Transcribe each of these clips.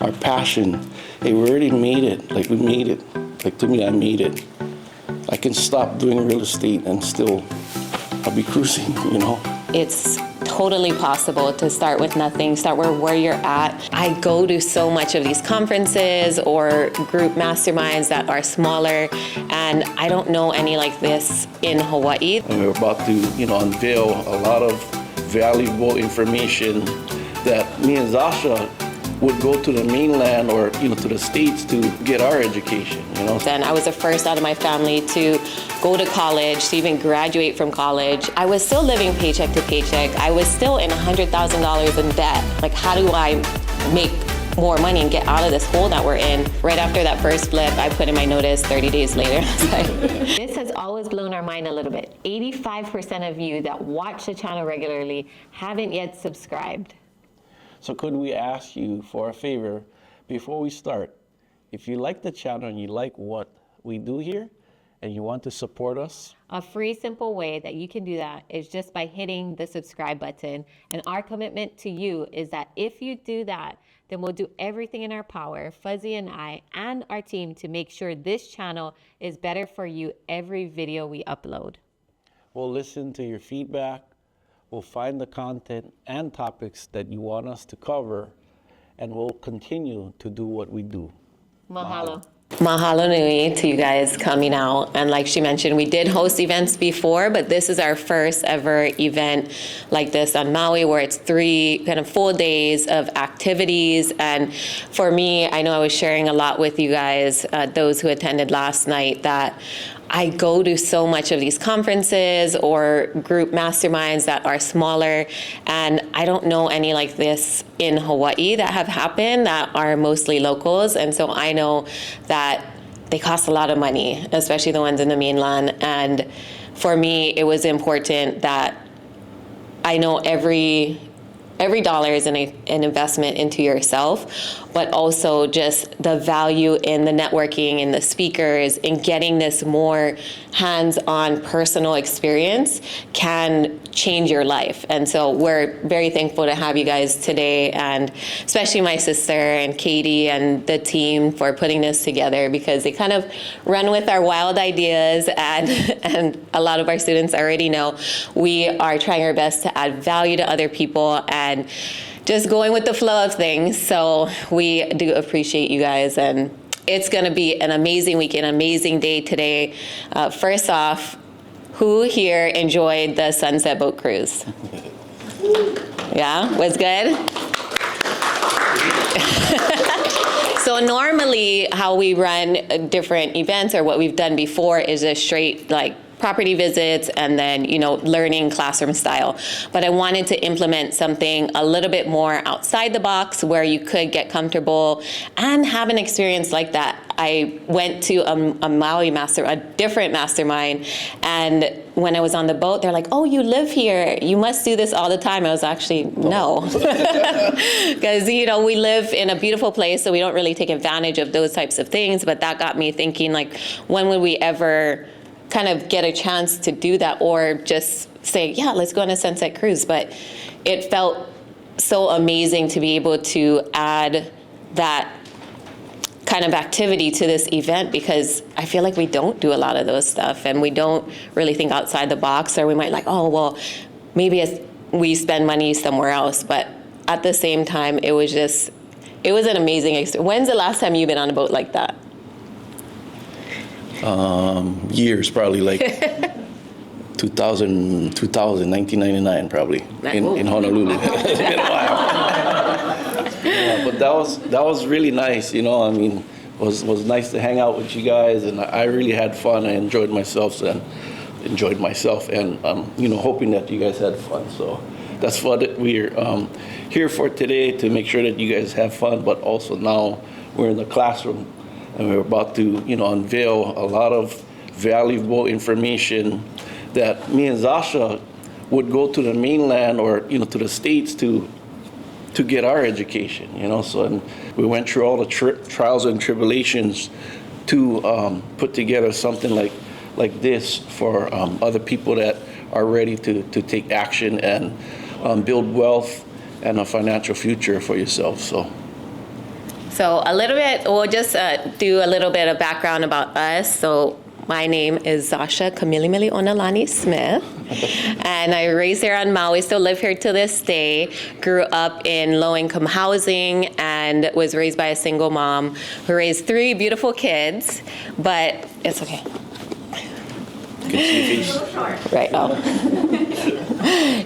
our passion. Hey, we already made it. Like, we made it. Like, to me, I made it. I can stop doing real estate and still, I'll be cruising, you know? It's totally possible to start with nothing, start where you're at. I go to so much of these conferences or group masterminds that are smaller, and I don't know any like this in Hawaii. And we're about to, unveil a lot of valuable information that me and Zasha would go to the mainland or, to the States to get our education, And I was the first out of my family to go to college, to even graduate from college. I was still living paycheck to paycheck. I was still in $100,000 in debt. Like, how do I make more money and get out of this hole that we're in? Right after that first flip, I put in my notice 30 days later. This has always blown our mind a little bit. 85% of you that watch the channel regularly haven't yet subscribed. So could we ask you for a favor before we start? If you like the channel and you like what we do here and you want to support us, a free, simple way that you can do that is just by hitting the subscribe button. And our commitment to you is that if you do that, then we'll do everything in our power, Fuzzy and I and our team, to make sure this channel is better for you every video we upload. We'll listen to your feedback. We'll find the content and topics that you want us to cover, and we'll continue to do what we do. Mahalo. Mahalo nui to you guys coming out. And like she mentioned, we did host events before, but this is our first ever event like this on Maui, where it's 3 kind of full days of activities. And for me, I know I was sharing a lot with you guys, those who attended last night, that I go to so much of these conferences or group masterminds that are smaller, and I don't know any like this in Hawaii that have happened that are mostly locals. And so I know that they cost a lot of money, especially the ones in the mainland. And for me, it was important that I know every dollar is an investment into yourself, but also just the value in the networking and the speakers and getting this more hands-on personal experience can change your life. And so we're very thankful to have you guys today, and especially my sister and Katie and the team for putting this together, because they kind of run with our wild ideas, and a lot of our students already know we are trying our best to add value to other people and just going with the flow of things. So we do appreciate you guys, and it's going to be an amazing weekend, amazing day today. First off, who here enjoyed the sunset boat cruise? Yeah, was good? So normally how we run different events, or what we've done before, is a straight like property visits and then, learning classroom style. But I wanted to implement something a little bit more outside the box where you could get comfortable and have an experience like that. I went to a Maui a different mastermind, and when I was on the boat, they're like, "Oh, you live here. You must do this all the time." I was actually, no. Because, we live in a beautiful place, so we don't really take advantage of those types of things. But that got me thinking, like, when would we ever kind of get a chance to do that, or just say, yeah, let's go on a sunset cruise? But it felt so amazing to be able to add that kind of activity to this event, because I feel like we don't do a lot of those stuff, and we don't really think outside the box, or we might like, oh, well, maybe we spend money somewhere else. But at the same time, it was an amazing experience. When's the last time you've been on a boat like that? Years, probably like 2000, 1999, probably in Honolulu. It's been a while. Yeah, but that was really nice. It was nice to hang out with you guys, and I really had fun. I enjoyed myself, and hoping that you guys had fun. So that's what we're here for today, to make sure that you guys have fun. But also now we're in the classroom, and we're about to, unveil a lot of valuable information that me and Zasha would go to the mainland or, to the States to get our education, So, and we went through all the trials and tribulations to put together something like this for other people that are ready to take action and build wealth and a financial future for yourself. So a little bit, we'll just do a little bit of background about us. So my name is Zasha Onalani Smith, and I raised here on Maui, still live here to this day. Grew up in low-income housing and was raised by a single mom who raised 3 beautiful kids, but it's okay. Right,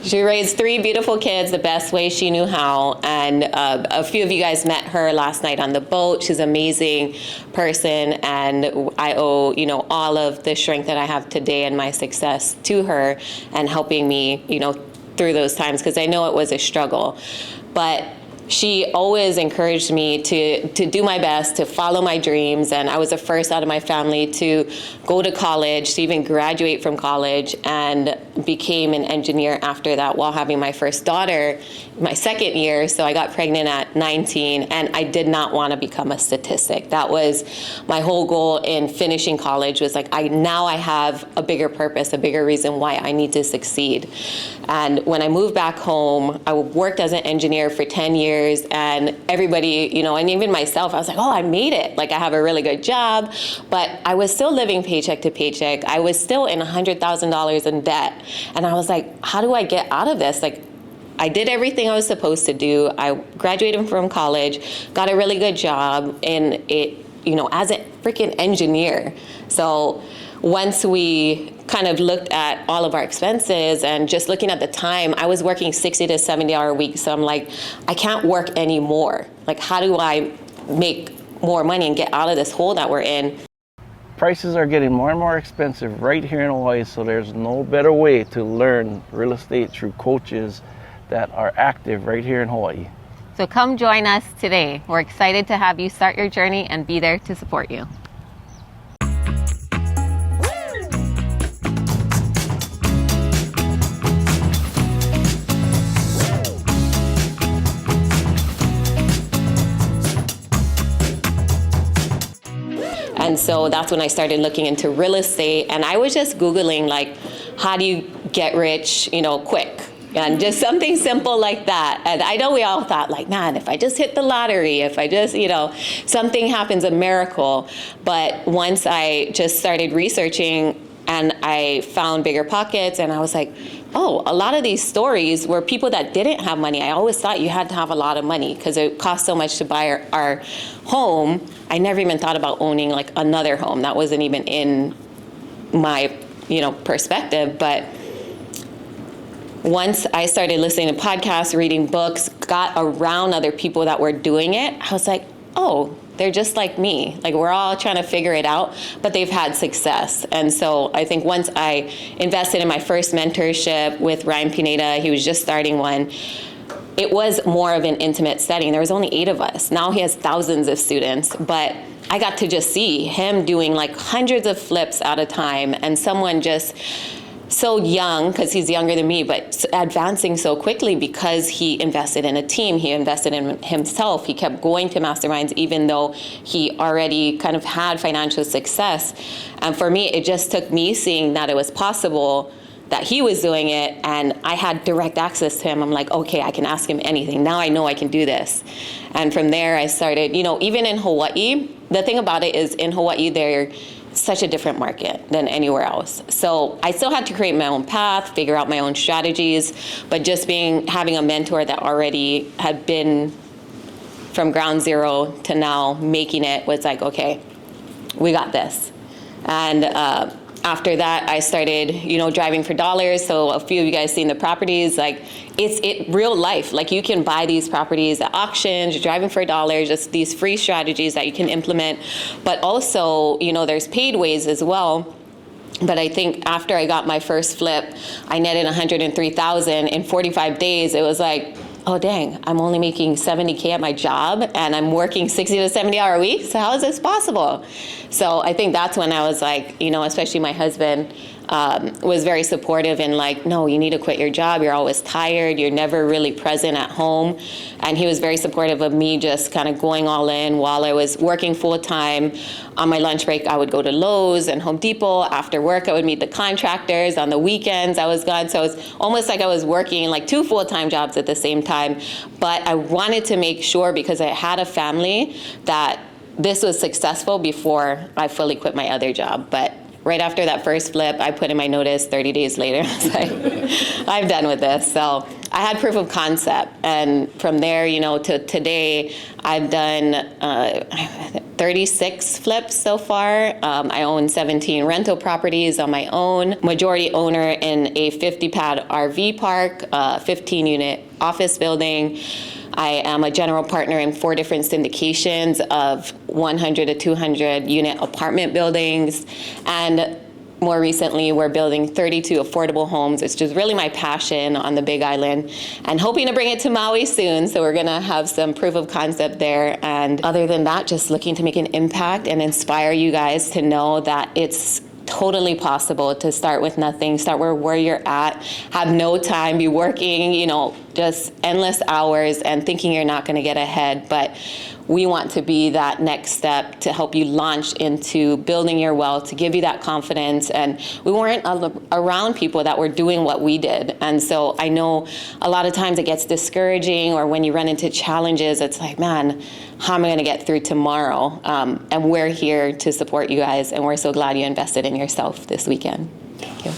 She raised 3 beautiful kids the best way she knew how, and a few of you guys met her last night on the boat. She's an amazing person, and I owe, all of the strength that I have today and my success to her and helping me, through those times, because I know it was a struggle. But she always encouraged me to do my best, to follow my dreams, and I was the first out of my family to go to college, to even graduate from college, and became an engineer after that while having my first daughter my second year. So I got pregnant at 19, and I did not want to become a statistic. That was my whole goal in finishing college, was like, now I have a bigger purpose, a bigger reason why I need to succeed. And when I moved back home, I worked as an engineer for 10 years, and everybody, and even myself, I was like, oh, I made it. Like, I have a really good job, but I was still living paycheck to paycheck. I was still in $100,000 in debt. And I was like, how do I get out of this? Like, I did everything I was supposed to do. I graduated from college, got a really good job in it, as a freaking engineer. So once we kind of looked at all of our expenses and just looking at the time, I was working 60 to 70-hour weeks. So I'm like, I can't work anymore. Like, how do I make more money and get out of this hole that we're in? Prices are getting more and more expensive right here in Hawaii, so there's no better way to learn real estate through coaches that are active right here in Hawaii. So come join us today. We're excited to have you start your journey and be there to support you. And so that's when I started looking into real estate, and I was just Googling, like, how do you get rich, quick? And just something simple like that. And I know we all thought, like, man, if I just hit the lottery, if I just, something happens, a miracle. But once I just started researching and I found Bigger Pockets, and I was like, oh, a lot of these stories were people that didn't have money. I always thought you had to have a lot of money because it cost so much to buy our home. I never even thought about owning like another home. That wasn't even in my, perspective. But once I started listening to podcasts, reading books, got around other people that were doing it, I was like, oh, they're just like me. Like, we're all trying to figure it out, but they've had success. And so I think once I invested in my first mentorship with Ryan Pineda, he was just starting one, it was more of an intimate setting. There was only 8 of us. Now he has thousands of students, but I got to just see him doing like hundreds of flips at a time, and someone just so young, because he's younger than me, but advancing so quickly because he invested in a team, he invested in himself, he kept going to masterminds even though he already kind of had financial success. And for me, it just took me seeing that it was possible, that he was doing it, and I had direct access to him. I'm like, okay, I can ask him anything. Now I know I can do this. And from there I started, even in Hawaii, the thing about it is in Hawaii, they're such a different market than anywhere else. So I still had to create my own path, figure out my own strategies, but just having a mentor that already had been from ground zero to now making it was like, okay, we got this. And after that, I started, driving for dollars. So a few of you guys seen the properties, like it's real life. Like, you can buy these properties at auctions, you're driving for dollars, just these free strategies that you can implement. But also, there's paid ways as well. But I think after I got my first flip, I netted $103,000 in 45 days. It was like, oh dang, I'm only making $70K at my job and I'm working 60 to 70-hour weeks. So how is this possible? So I think that's when I was like, especially my husband, was very supportive and like, no, you need to quit your job. You're always tired. You're never really present at home. And he was very supportive of me just kind of going all in while I was working full time. On my lunch break, I would go to Lowe's and Home Depot. After work, I would meet the contractors. On the weekends, I was gone. So it was almost like I was working like 2 full-time jobs at the same time. But I wanted to make sure, because I had a family, that this was successful before I fully quit my other job. But right after that first flip, I put in my notice 30 days later. I was like, I'm done with this. So I had proof of concept. And from there, to today, I've done 36 flips so far. I own 17 rental properties on my own, majority owner in a 50-pad RV park, 15-unit office building. I am a general partner in 4 different syndications of 100 to 200 unit apartment buildings. And more recently, we're building 32 affordable homes. It's just really my passion on the Big Island, and hoping to bring it to Maui soon. So we're gonna have some proof of concept there. And other than that, just looking to make an impact and inspire you guys to know that it's totally possible to start with nothing, start where you're at, have no time, be working, just endless hours and thinking you're not going to get ahead. But we want to be that next step to help you launch into building your wealth, to give you that confidence. And we weren't around people that were doing what we did. And so I know a lot of times it gets discouraging, or when you run into challenges, it's like, man, how am I going to get through tomorrow? And we're here to support you guys. And we're so glad you invested in yourself this weekend. Thank you.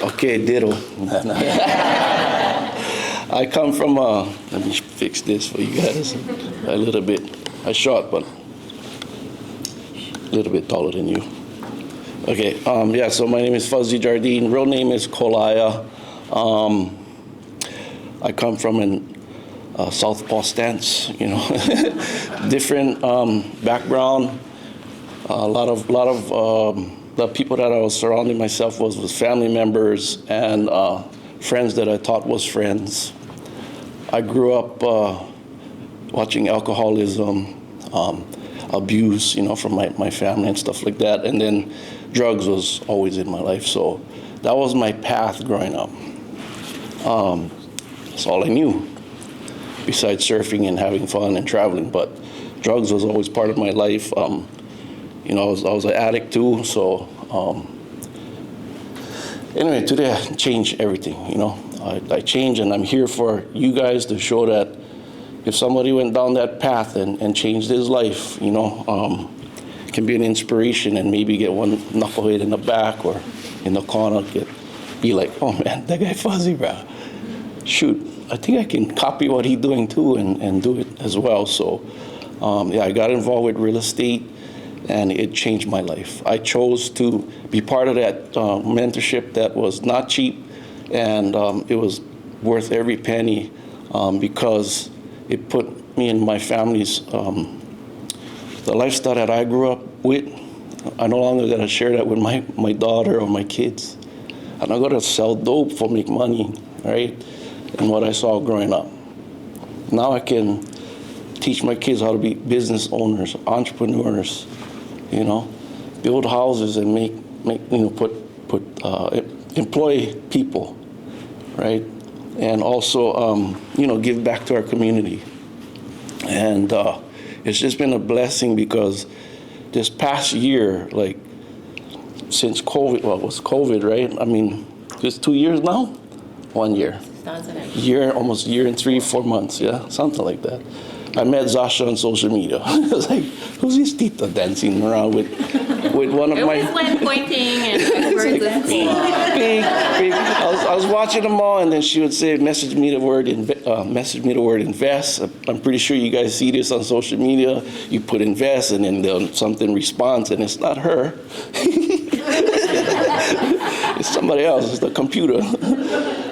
Okay, ditto. I come from, let me fix this for you guys, a little bit. I'm short, but a little bit taller than you. Okay, so my name is Fuzzy Jardine. Real name is Kolaya. I come from an southpaw stance, different background. A lot of the people that I was surrounding myself was family members and friends that I thought was friends. I grew up watching alcoholism, abuse, from my family and stuff like that. And then drugs was always in my life. So that was my path growing up. That's all I knew, besides surfing and having fun and traveling. But drugs was always part of my life. I was an addict too. So anyway, today I changed everything. I changed, and I'm here for you guys to show that if somebody went down that path and changed his life, it can be an inspiration, and maybe get one knucklehead in the back or in the corner, be like, oh man, that guy Fuzzy, bro. Shoot, I think I can copy what he's doing too and do it as well. So I got involved with real estate, and it changed my life. I chose to be part of that mentorship that was not cheap, and it was worth every penny because it put me and my family's, the lifestyle that I grew up with. I no longer got to share that with my daughter or my kids. I'm not going to sell dope for make money, right? And what I saw growing up. Now I can teach my kids how to be business owners, entrepreneurs, build houses and employ people, right? And also, give back to our community. And it's just been a blessing because this past year, like since COVID, well, it was COVID, right? I mean, just 2 years now? 1 year. Almost a year and 3-4 months, yeah, something like that. I met Zasha on social media. I was like, who's this tita dancing around with one of my... It was like pointing and words of speech. I was watching them all, and then she would say, message me the word invest. I'm pretty sure you guys see this on social media. You put invest, and then something responds, and it's not her. It's somebody else. It's the computer.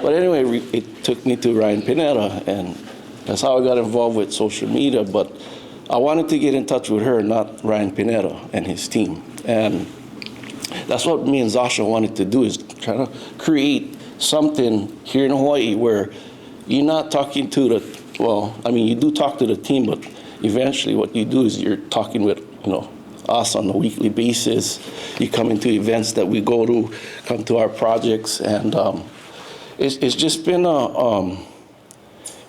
But anyway, it took me to Ryan Pineda, and that's how I got involved with social media. But I wanted to get in touch with her, not Ryan Pineda and his team. And that's what me and Zasha wanted to do, is try to create something here in Hawaii where you're not talking to you do talk to the team, but eventually what you do is you're talking with, us on a weekly basis. You come into events that we go to, come to our projects, and it's just been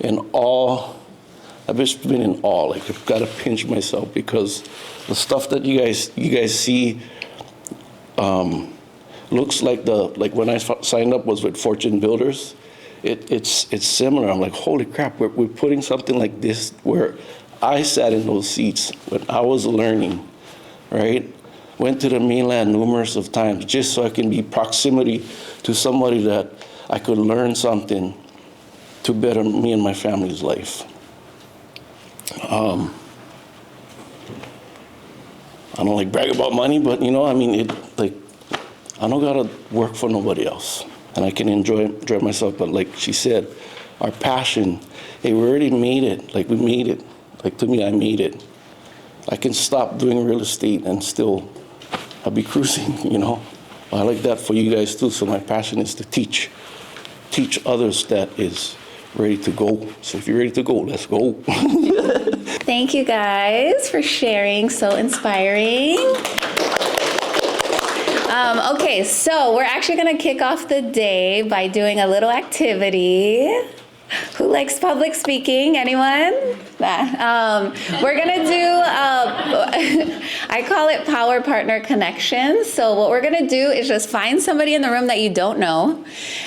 in awe. I've just been in awe. Like, I've got to pinch myself because the stuff that you guys see looks like when I signed up was with Fortune Builders. It's similar. I'm like, holy crap, we're putting something like this where I sat in those seats when I was learning, right? Went to the mainland numerous of times just so I can be proximity to somebody that I could learn something to better me and my family's life. I don't like brag about money, but I mean, I don't gotta work for nobody else, and I can enjoy myself. But like she said, our passion, hey, we already made it. Like, we made it. Like, to me, I made it. I can stop doing real estate and still I'll be cruising, I like that for you guys too. So my passion is to teach others that is ready to go. So if you're ready to go, let's go. Thank you guys for sharing. So inspiring. Okay, so we're actually going to kick off the day by doing a little activity. Who likes public speaking? Anyone? We're going to do, I call it Power Partner Connections. So what we're going to do is just find somebody in the room that you don't know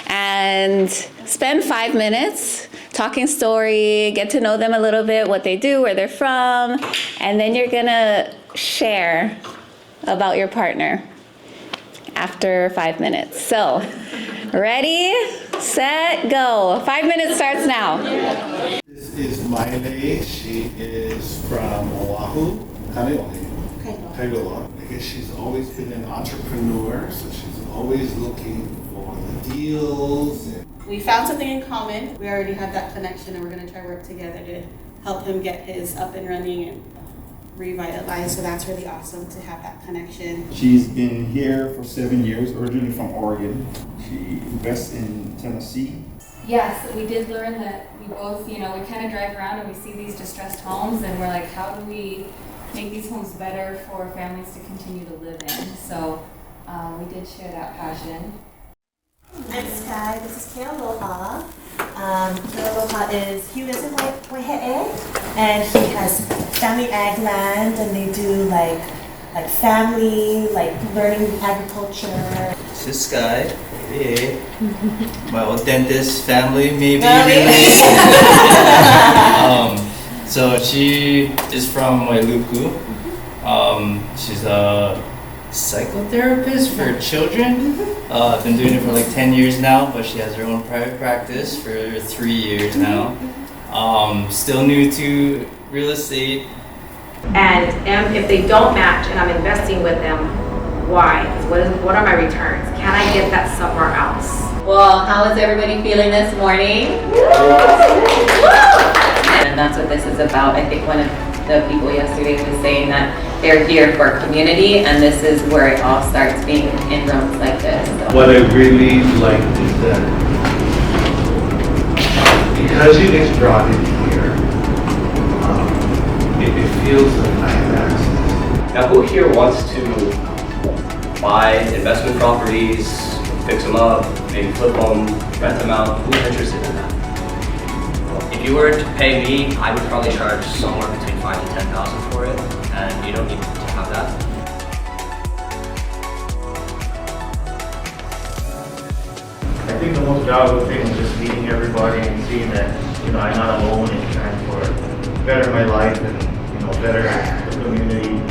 and spend 5 minutes talking story, get to know them a little bit, what they do, where they're from, and then you're going to share about your partner after 5 minutes. So, ready, set, go. 5 minutes starts now. This is Miley. She is from Oahu, Kailua. I guess she's always been an entrepreneur, so she's always looking for the deals. We found something in common. We already have that connection, and we're going to try to work together to help him get his up and running and revitalized. So that's really awesome to have that connection. She's been here for 7 years, originally from Oregon. She invests in Tennessee. Yes, we did learn that we both, we kind of drive around and we see these distressed homes and we're like, how do we make these homes better for families to continue to live in? So we did share that passion. I'm Sky. This is Kea Aloha. Kea Aloha he lives in Waihe'e, and he has family ag land, and they do like family, learning agriculture. This is Sky. Hey. My old dentist family, maybe. So she is from Wailuku. She's a psychotherapist for children. Been doing it for like 10 years now, but she has her own private practice for 3 years now. Still new to real estate. And if they don't match and I'm investing with them, why? What are my returns? Can I get that somewhere else? Well, how is everybody feeling this morning? And that's what this is about. I think one of the people yesterday was saying that they're here for community, and this is where it all starts, being in rooms like this. So. What I really like is that because you guys brought it here, it feels like I have access. Now, who here wants to buy investment properties, fix them up, maybe flip them, rent them out? Who's interested in that? If you were to pay me, I would probably charge somewhere between $5,000 to $10,000 for it, and you don't need to have that. I think the most valuable thing is just meeting everybody and seeing that, I'm not alone in trying to better my life and, better the community.